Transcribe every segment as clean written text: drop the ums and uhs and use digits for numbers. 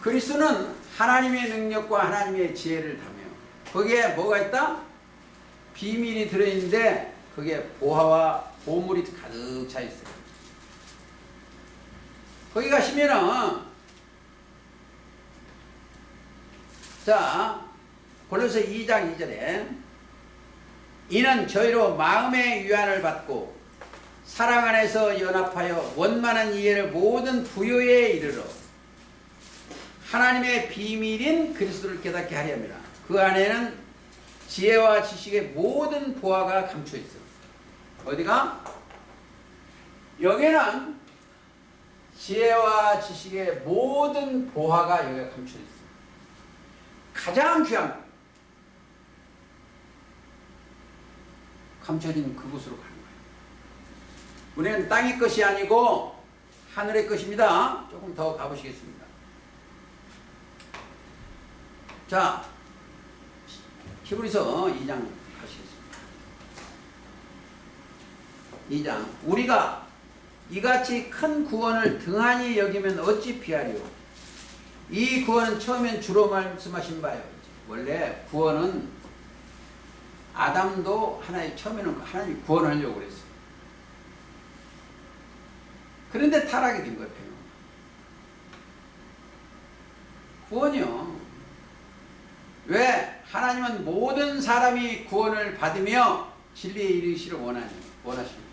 그리스도는 하나님의 능력과 하나님의 지혜를 담여 거기에 뭐가 있다? 비밀이 들어있는데 거기에 보화와 보물이 가득 차 있어요. 거기 가시면은 자 골로새 2장 2절에 이는 저희로 마음의 위안을 받고 사랑 안에서 연합하여 원만한 이해를 모든 부요에 이르러 하나님의 비밀인 그리스도를 깨닫게 하려 함이라. 그 안에는 지혜와 지식의 모든 보화가 감춰 있어. 어디가? 여기는 지혜와 지식의 모든 보화가 여기에 감춰 있어. 가장 귀한 거. 감춰진 그곳으로 가는 거예요. 우리는 땅의 것이 아니고 하늘의 것입니다. 조금 더 가보시겠습니다. 자, 히브리서 2장 가시겠습니다. 2장 우리가 이같이 큰 구원을 등한히 여기면 어찌 피하리요. 이 구원은 처음엔 주로 말씀하신 바예요. 원래 구원은 아담도 하나님 처음에는 하나님이 구원하려고 그랬어요. 그런데 타락이 된 거예요. 구원이요. 왜? 하나님은 모든 사람이 구원을 받으며 진리에 이르시를 원하십니다.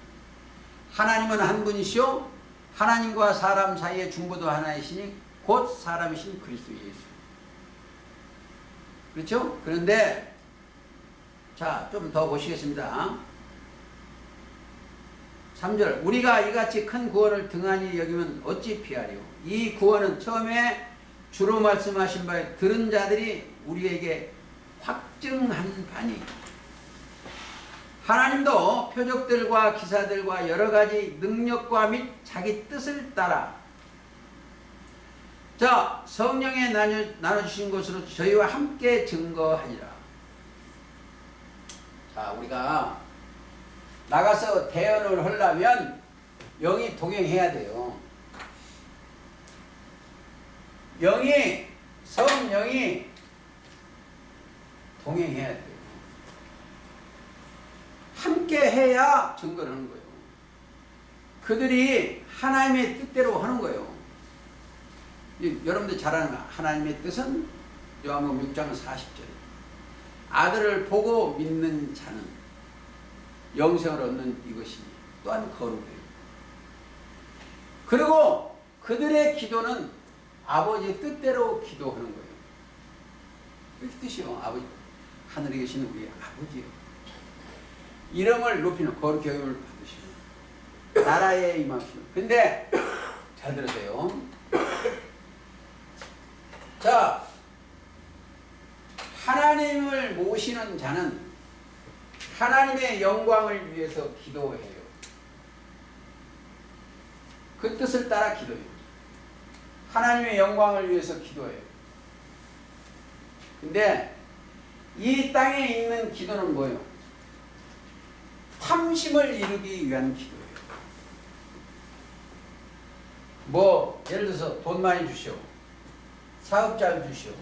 하나님은 한 분이시오. 하나님과 사람 사이의 중보도 하나이시니 곧 사람이신 그리스도 예수. 그렇죠? 그런데 자, 좀 더 보시겠습니다. 3절 우리가 이같이 큰 구원을 등한히 여기면 어찌 피하리요. 이 구원은 처음에 주로 말씀하신 바에 들은 자들이 우리에게 확증한 바니 하나님도 표적들과 기사들과 여러가지 능력과 및 자기 뜻을 따라 자 성령에 나눠주신 것으로 저희와 함께 증거하니라. 자 우리가 나가서 대언을 하려면 영이 동행해야 돼요. 성령이 동행해야 돼요. 함께 해야 증거를 하는 거예요. 그들이 하나님의 뜻대로 하는 거예요. 여러분들 잘 아는 하나님의 뜻은 요한복음 6장 40절에 아들을 보고 믿는 자는 영생을 얻는 이것이니 또한 거룩해요. 그리고 그들의 기도는 아버지의 뜻대로 기도하는 거예요. 그게 뜻이요. 아버지 하늘에 계시는 우리 아버지요. 이름을 높이는 거룩히 여김을 받으시는 나라에 임하시는. 근데 잘 들으세요. 자, 하나님을 모시는 자는 하나님의 영광을 위해서 기도해요. 그 뜻을 따라 기도해요. 하나님의 영광을 위해서 기도해요. 근데 이 땅에 있는 기도는 뭐예요? 탐심을 이루기 위한 기도예요. 뭐 예를 들어서 돈 많이 주시오. 사업자를 주시오.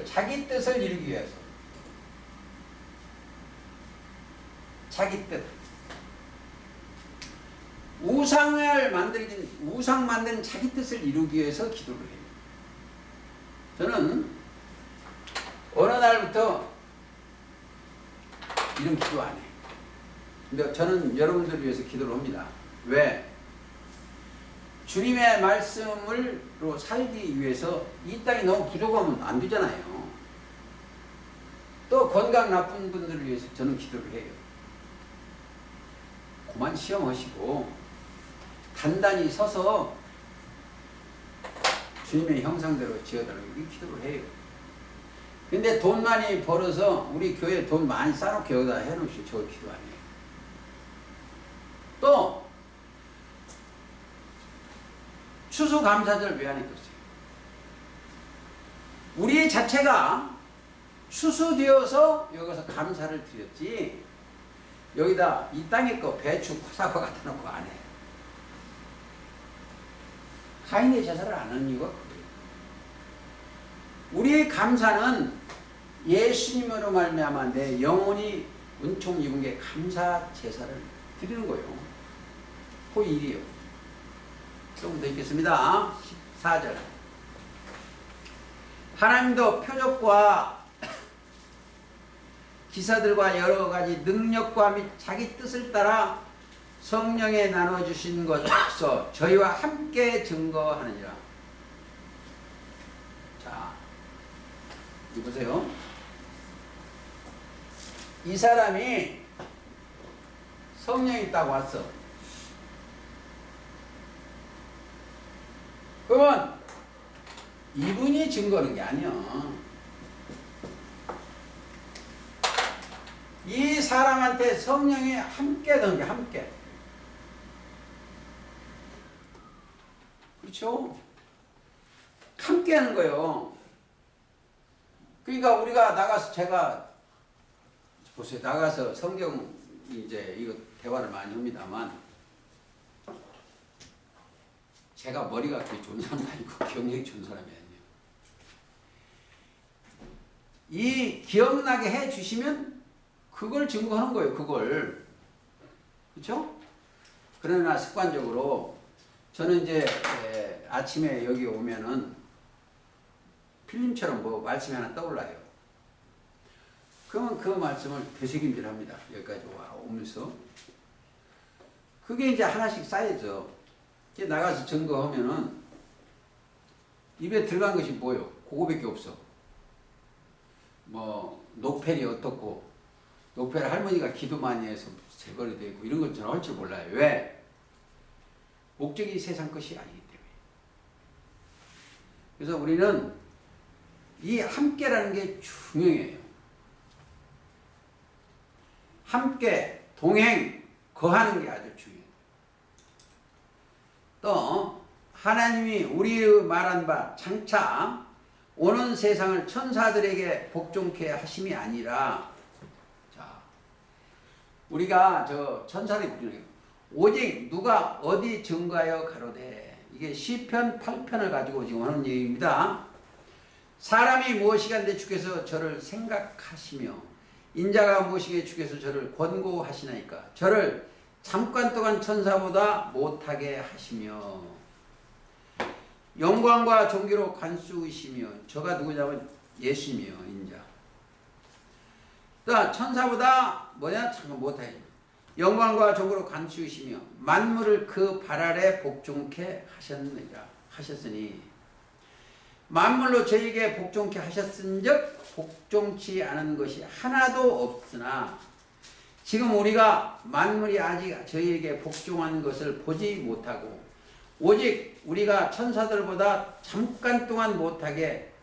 자기 뜻을 이루기 위해서. 자기 뜻. 우상 만드는 자기 뜻을 이루기 위해서 기도를 해요. 저는 어느 날부터 이런 기도 안 해요. 근데 저는 여러분들을 위해서 기도를 합니다. 왜? 주님의 말씀으로 살기 위해서 이 땅이 너무 부족하면 안 되잖아요. 또 건강 나쁜 분들을 위해서 저는 기도를 해요. 그만 시험하시고 단단히 서서 주님의 형상대로 지어달라고 이 기도를 해요. 근데 돈 많이 벌어서 우리 교회에 돈 많이 쌓아놓고 여기다 해놓으시오. 저 기도 안 해요. 또 추수감사절 왜 안 했겠어요? 우리 자체가 추수되어서 여기서 감사를 드렸지 여기다 이 땅의 거 배추 사과 갖다 놓고 안 해요. 가인의 제사를 안 하는 이유가 그거예요. 우리의 감사는 예수님으로 말미암아 내 영혼이 은총 입은 게 감사 제사를 드리는 거예요. 그 일이요. 조금 더 읽겠습니다. 14절. 하나님도 표적과 기사들과 여러 가지 능력과 및 자기 뜻을 따라 성령에 나눠주신 것으로서 저희와 함께 증거하느니라. 자, 이 보세요. 이 사람이 성령이 있다고 왔어. 그러면 이분이 증거하는 게 아니야. 이 사람한테 성령이 함께 든 게 함께. 그렇죠? 함께 하는 거예요. 그러니까 우리가 나가서 제가 보세요. 나가서 성경 이제 이거 대화를 많이 합니다만 제가 머리가 그렇게 좋은 사람도 아니고 기억력이 좋은 사람이 아니에요. 이 기억나게 해 주시면 그걸 증거하는 거예요. 그걸. 그렇죠? 그러나 습관적으로 저는 이제 아침에 여기 오면은 필름처럼 뭐 말씀이 하나 떠올라요. 그러면 그 말씀을 되새김질합니다. 여기까지 오면서. 그게 이제 하나씩 쌓여져. 이제 나가서 증거하면은 입에 들어간 것이 뭐예요? 그거밖에 없어. 뭐 녹펠이 어떻고 녹펠 할머니가 기도 많이 해서 재벌이 되고 이런 건 저는 할 줄 몰라요. 왜? 목적이 세상 것이 아니기 때문에. 그래서 우리는 이 함께라는 게 중요해요. 함께 동행 거하는 게 아주 중요해요. 또 하나님이 우리의 말한 바 장차 오는 세상을 천사들에게 복종케 하심이 아니라, 자, 우리가 저 천사들이 복종해요. 오직 누가 어디 증거하여 가로되, 이게 시편 8편을 가지고 지금 하는 얘기입니다. 사람이 무엇이간데 주께서 저를 생각하시며 인자가 무엇이기에 주께서 저를 권고하시나이까. 저를 잠깐 동안 천사보다 못하게 하시며 영광과 존귀로 관수이시며, 저가 누구냐면 예수님이요, 인자. 또 천사보다 뭐냐? 잠깐 못하게. 영광과 존귀로 관수이시며 만물을 그 발 아래 복종케 하셨으니, 만물로 저에게 복종케 하셨은즉 복종치 않은 것이 하나도 없으나, 지금 우리가 만물이 아직 저희에게 복종하는 것을 보지 못하고 오직 우리가 천사들보다 잠깐 동안 못하게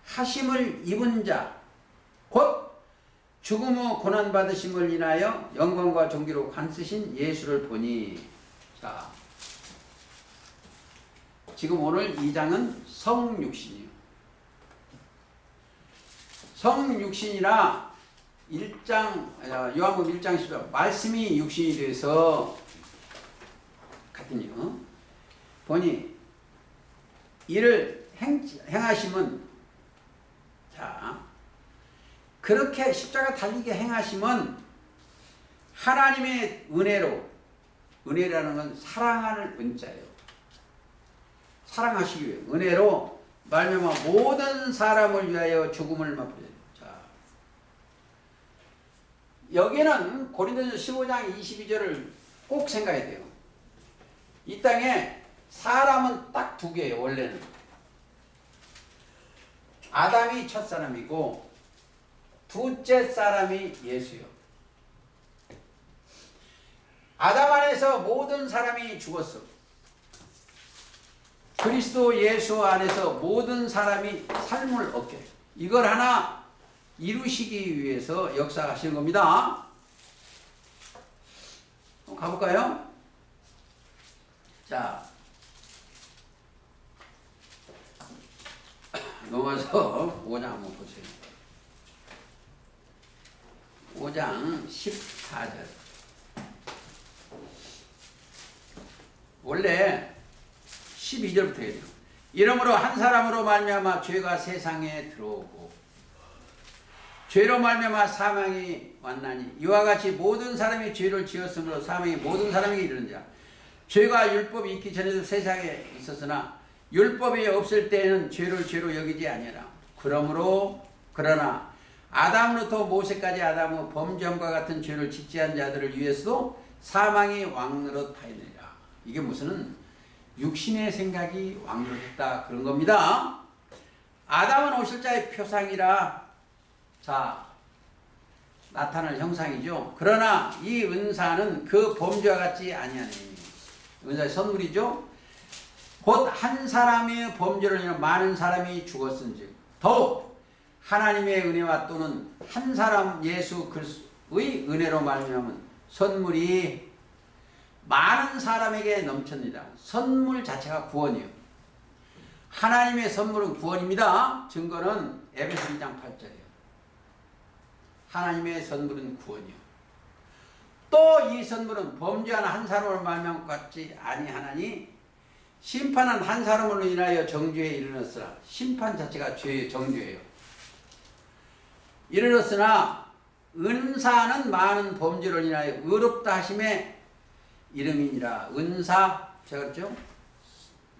하심을 입은 자, 곧 죽음 후 고난받으심을 인하여 영광과 존귀로 관쓰신 예수를 보니. 자, 지금 오늘 2장은 성육신이에요. 성육신이라 1장, 요한복음 1장 10절, 말씀이 육신이 돼서 같은요. 보니 이를 행하심은, 자, 그렇게 십자가 달리게 행하심은 하나님의 은혜로, 은혜라는 건 사랑하는 은자예요. 사랑하시기 위해 은혜로 말미암아 모든 사람을 위하여 죽음을 맛보자. 자, 여기는 고린도전서 15장 22절을 꼭 생각해야 돼요. 이 땅에 사람은 딱 두 개예요. 원래는 아담이 첫 사람이고 둘째 사람이 예수요. 아담 안에서 모든 사람이 죽었어. 그리스도 예수 안에서 모든 사람이 삶을 얻게, 이걸 하나 이루시기 위해서 역사하시는 겁니다. 한번 가볼까요? 자, 넘어서 5장 한번 보세요. 5장 14절. 원래 12절부터 해야 돼요. 이러므로 한 사람으로 말미암아 죄가 세상에 들어오고 죄로 말미암아 사망이 왔나니 이와 같이 모든 사람이 죄를 지었으므로 사망이 모든 사람에게 이르는지라. 죄가 율법이 있기 전에도 세상에 있었으나 율법이 없을 때에는 죄를 죄로 여기지 아니하라. 그러나 아담으로부터 모세까지 아담의 범죄함과 같은 죄를 짓지 않은 자들을 위해서도 사망이 왕노릇하였느니라. 이게 무슨 육신의 생각이 왕노릇했다 그런 겁니다. 아담은 오실 자의 표상이라 자 나타날 형상이죠. 그러나 이 은사는 그 범죄와 같지 아니하니 은사의 선물이죠. 곧 한 사람의 범죄로 인해 많은 사람이 죽었은즉 더욱 하나님의 은혜와 또는 한 사람 예수 그리스도의 은혜로 말미암은 선물이 많은 사람에게 넘칩니다. 선물 자체가 구원이에요. 하나님의 선물은 구원입니다. 증거는 에베소 2장 8절이에요. 하나님의 선물은 구원이요. 또 이 선물은 범죄하는 한 사람으로 말미암아 같지 아니하나니 심판은 한 사람으로 인하여 정죄에 이르렀으나 심판 자체가 죄의 정죄예요. 이르렀으나 은사는 많은 범죄를 인하여 의롭다 하심의 이름이니라. 은사 제가 그랬죠?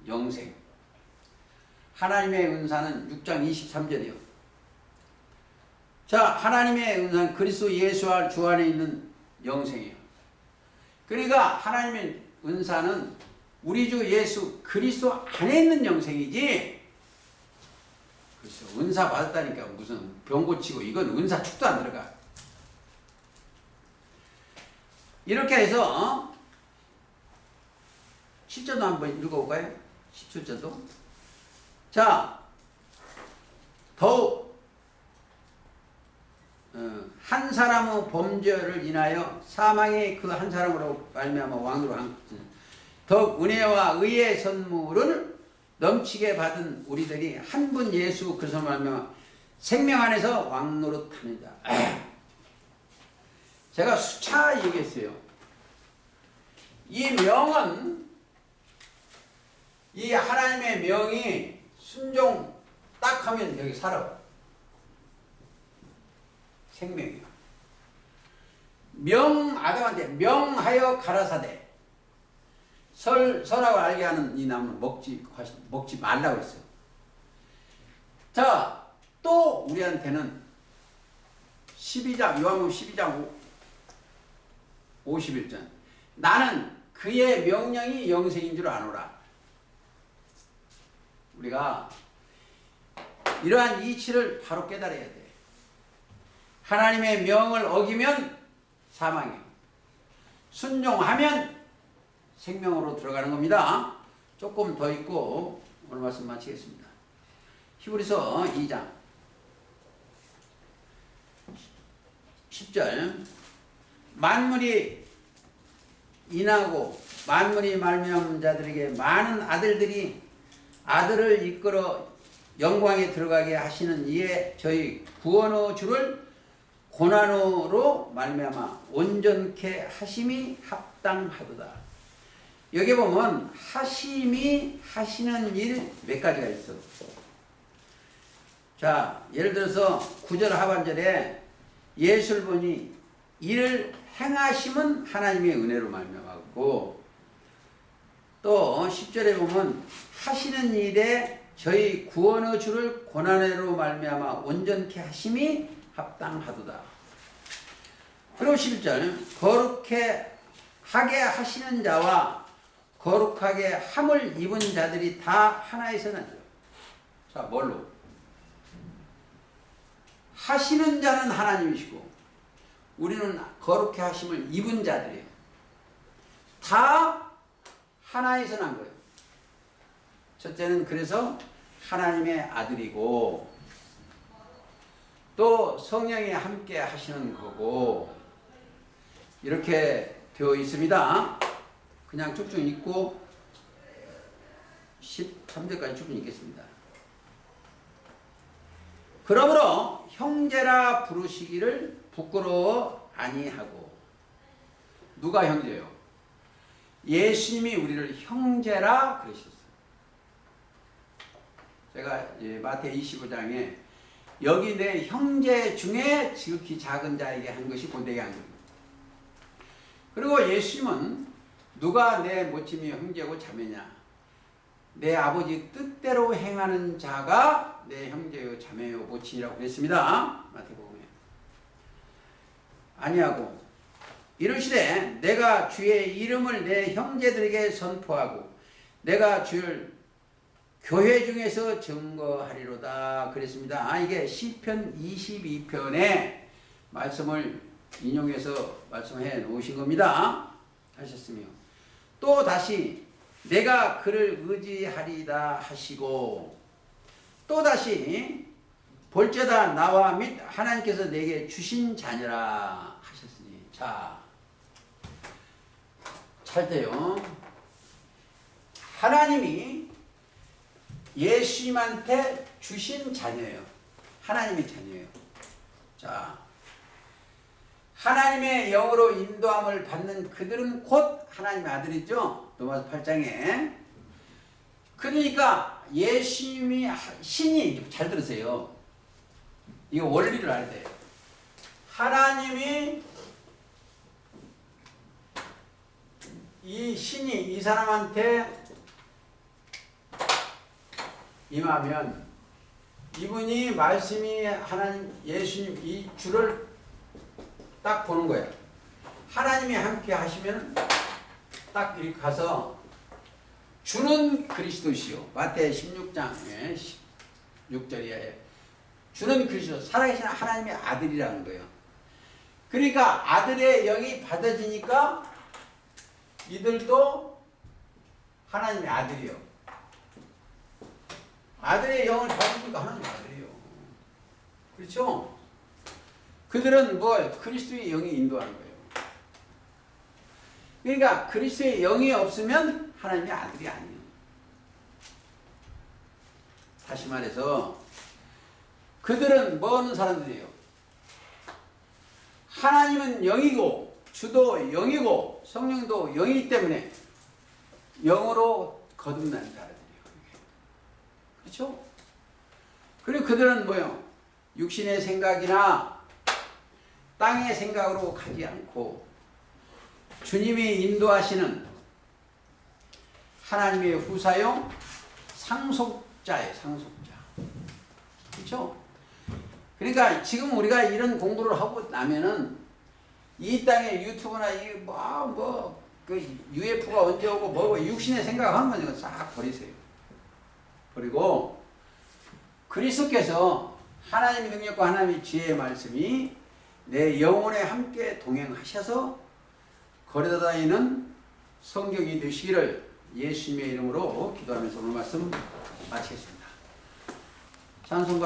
영생. 하나님의 은사는 6장 23절이요. 자, 하나님의 은사는 그리스도 예수와 주 안에 있는 영생이에요. 그러니까 하나님의 은사는 우리 주 예수 그리스도 안에 있는 영생이지. 그렇죠. 은사 받았다니까 무슨 병 고치고 이건 은사 축도 안 들어가. 이렇게 해서 7절도 한번 읽어볼까요? 17절도. 자, 더욱 한 사람의 범죄를 인하여 사망이 그 한 사람으로 말미암아 왕으로 한 더욱 은혜와 의의 선물을 넘치게 받은 우리들이 한 분 예수 그리스도 말미암아 생명 안에서 왕노릇합니다. 제가 수차 얘기했어요. 이 명은 이 하나님의 명이 순종 딱 하면 여기 살아. 생명이요. 아담한테 명하여 가라사대 선하고 알게 하는 이 나무는 먹지 말라고 했어요. 자, 또 우리한테는 12장 요한복음 12장 51절 나는 그의 명령이 영생인 줄 아노라. 우리가 이러한 이치를 바로 깨달아야 돼. 하나님의 명을 어기면 사망이에요. 순종하면 생명으로 들어가는 겁니다. 조금 더 읽고 오늘 말씀 마치겠습니다. 히브리서 2장 10절 만물이 인하고 만물이 말미암은 자들에게 많은 아들들이 아들을 이끌어 영광에 들어가게 하시는 이에 저희 구원의 주를 고난으로 말미암아 온전케 하심이 합당하도다. 여기 보면 하심이 하시는 일 몇 가지가 있어. 자, 예를 들어서 9절 하반절에 예수를 보니 이를 행하심은 하나님의 은혜로 말미암았고 또 10절에 보면 하시는 일에 저희 구원의 주를 고난으로 말미암아 온전케 하심이 합당하도다. 그리고 11절 거룩해 하게 하시는 자와 거룩하게 함을 입은 자들이 다 하나에서 나죠. 자, 뭘로? 하시는 자는 하나님이시고 우리는 거룩해 하심을 입은 자들이에요. 다 하나에서 난 거예요. 첫째는 그래서 하나님의 아들이고 또 성령이 함께 하시는 거고 이렇게 되어 있습니다. 그냥 쭉쭉 읽고 13절까지 쭉쭉 읽겠습니다. 그러므로 형제라 부르시기를 부끄러워 아니하고. 누가 형제요? 예수님이 우리를 형제라 그러셨어요. 제가 마태 25장에 여기 내 형제 중에 지극히 작은 자에게 한 것이 본되게 한 겁니다. 그리고 예수님은 누가 내 모친이 형제고 자매냐? 내 아버지 뜻대로 행하는 자가 내 형제요 자매요 모친이라고 그랬습니다. 마태복음에. 아니하고 이르시되 내가 주의 이름을 내 형제들에게 선포하고 내가 주를 교회 중에서 증거하리로다 그랬습니다. 이게 시편 22편의 말씀을 인용해서 말씀해 놓으신 겁니다. 하셨으며 또 다시 내가 그를 의지하리다 하시고 또 다시 볼지어다 나와 및 하나님께서 내게 주신 자녀라 하셨으니 자 찰때요. 하나님이 예수님한테 주신 자녀예요. 하나님의 자녀예요. 자, 하나님의 영으로 인도함을 받는 그들은 곧 하나님의 아들이죠. 로마서 8장에. 그러니까 예수님이 신이 잘 들으세요. 이거 원리를 알아야 돼요. 하나님이 이 신이 이 사람한테 임하면 이분이 말씀이 하나님 예수님 이 주를 딱 보는 거예요. 하나님이 함께 하시면 딱 이렇게 가서 주는 그리스도시요. 마태 16장에 16절에 주는 그리스도 살아계신 하나님의 아들이라는 거예요. 그러니까 아들의 영이 받아지니까 이들도 하나님의 아들이요. 아들의 영을 받으니까 하나님의 아들이요. 그렇죠? 그들은 뭐 그리스도의 영이 인도하는 거예요. 그러니까 그리스도의 영이 없으면 하나님의 아들이 아니에요. 다시 말해서 그들은 뭐 하는 사람들이에요? 하나님은 영이고 주도 영이고 성령도 영이기 때문에 영으로 거듭난 자들이에요. 그렇죠? 그리고 그들은 뭐예요? 육신의 생각이나 땅의 생각으로 가지 않고 주님이 인도하시는 하나님의 후사요 상속자예요. 상속자. 그렇죠? 그러니까 지금 우리가 이런 공부를 하고 나면은 이 땅에 유튜브나 그 UFO가 언제 오고 뭐고 육신의 생각하는 건 이거 싹 버리세요. 그리고 그리스도께서 하나님의 능력과 하나님의 지혜의 말씀이 내 영혼에 함께 동행하셔서 걸어다니는 성경이 되시기를 예수님의 이름으로 기도하면서 오늘 말씀 마치겠습니다. 찬송가